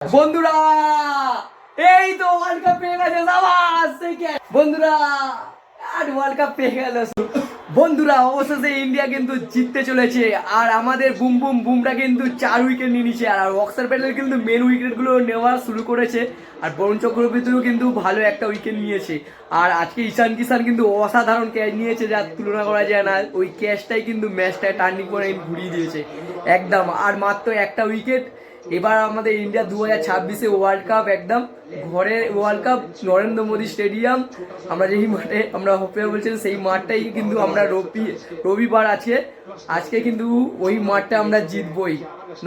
বন্ধুরা এই তো ওয়ার্ল্ড কাপ পেয়ে গেছে বন্ধুরা আর ওয়ার্ল্ড কাপ পেয়ে গেল বন্ধুরা। অবশেষে ইন্ডিয়া কিন্তু জিততে চলেছে আর আমাদের বুম বুম বুমরা কিন্তু 4 উইকেট নিয়ে নিচ্ছে আর অক্সার প্যাটেল কিন্তু মেন উইকেটগুলো নেওয়া শুরু করেছে আর বরুণ চক্রবর্তীও কিন্তু ভালো একটা উইকেট নিয়েছে। আর আজকে ঈশান কিষান কিন্তু অসাধারণ ক্যাচ নিয়েছে, যার তুলনা করা যায় না। ওই ক্যাচটাই কিন্তু ম্যাচটায় টার্নিং পয়েন্ট ঘুরিয়ে দিয়েছে একদম। আর মাত্র একটা উইকেট। এবার আমাদের ইন্ডিয়া 2026-এ ওয়ার্ল্ড কাপ, একদম ঘরে world cup, Narendra Modi stadium. আমরা যেই মাঠে আমরা হোপে বলছেন সেই মাঠটাই কিন্তু আমরা রবিবার আছে আজকে কিন্তু ওই মাঠটা আমরা জিতবই।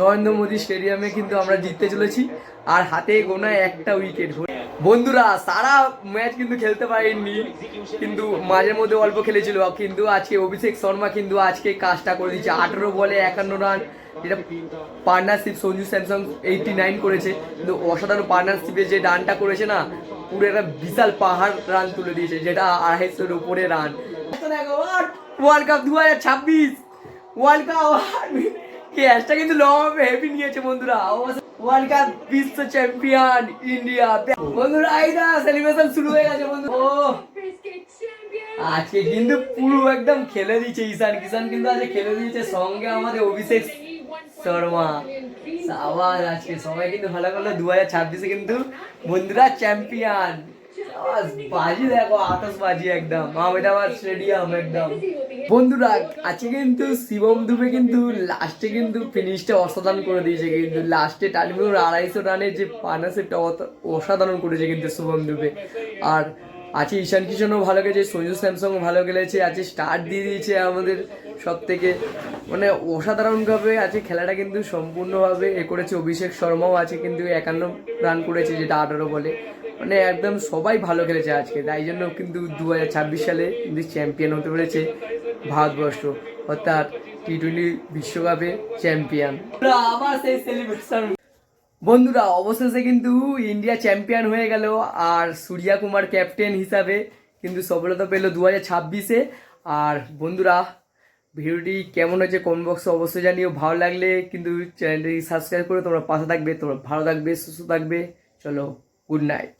নরেন্দ্র মোদী স্টেডিয়ামে কিন্তু আমরা জিততে চলেছি আর হাতে গোনা একটা উইকেট। বন্ধুরা সারা ম্যাচ কিন্তু খেলতে পারেননি, কিন্তু মাঝে মধ্যে অল্প খেলেছিল। কিন্তু আজকে অভিষেক শর্মা কিন্তু আজকে কাজটা করে দিচ্ছে। 18 বলে 51 রান, যেটা পার্টনারশিপ সঞ্জু স্যামসং 89 করেছে, কিন্তু অসাধারণ পার্টনারশিপে যে রানটা করেছে না, পুরো একটা বিশাল পাহাড় রান তুলে দিয়েছে, যেটা 250-এর উপরে run. World cup 2026 world cup ক্যাচটা কিন্তু লং হেভি নিয়েছে বন্ধুরা। ওয়ার্ল্ড কাপ বিশ্ব চ্যাম্পিয়ন ইন্ডিয়া বন্ধুরা। আইদা সেলিব্রেশন শুরু হয়ে গেছে বন্ধু। ও আজকে কিন্তু পুরো একদম খেলে দিয়েছে ঈশান কিষান, কিন্তু আজকে খেলে দিয়েছে সঙ্গে আমাদের অভিষেক শর্মা। আবার আজকে সবাই কিন্তু ভালো করলো। 2026-এ কিন্তু বন্ধুরা চ্যাম্পিয়ন। বাজি দেখো, আতশবাজি একদম আহমেদাবাদ স্টেডিয়াম একদম। বন্ধুরা আজকে কিন্তু শিবম দুবে কিন্তু লাস্টে কিন্তু ফিনিশটা অসাধারণ করে দিয়েছে। কিন্তু লাস্টে টার্নিং 250 রানের যে পার্টনারশিপটা অসাধারণ করেছে কিন্তু শিবম দুবে। আর আছে ঈশান কিষানও ভালো গেছে, সঞ্জু স্যামসংও ভালো খেলেছে। আছে স্টার্ট দিয়ে দিয়েছে আমাদের সব থেকে, মানে অসাধারণভাবে আছে খেলাটা কিন্তু সম্পূর্ণভাবে করেছে। অভিষেক শর্মাও আছে কিন্তু 51 রান করেছে, যেটা 18 বলে, মানে একদম সবাই ভালো খেলেছে আজকে। তাই জন্য কিন্তু 2026 সালে কিন্তু চ্যাম্পিয়ন হতে পেরেছে ভারতবর্ষ, অর্থাৎ টি-20 বিশ্বকাপে চ্যাম্পিয়ন। আবার সেই সেলিব্রেশন বন্ধুরা। অবশেষে কিন্তু ইন্ডিয়া চ্যাম্পিয়ন হয়ে গেল আর সূর্যা কুমার ক্যাপ্টেন হিসাবে কিন্তু সফলতা পেল 2026-এ। আর বন্ধুরা ভিডিওটি কেমন হয়েছে কমেন্ট বক্সে অবশ্যই জানিও। ভালো লাগলে কিন্তু চ্যানেলটি সাবস্ক্রাইব করে তোমরা পাশে থাকবে। তোমরা ভালো থাকবে, সুস্থ থাকবে। চলো, গুড নাইট।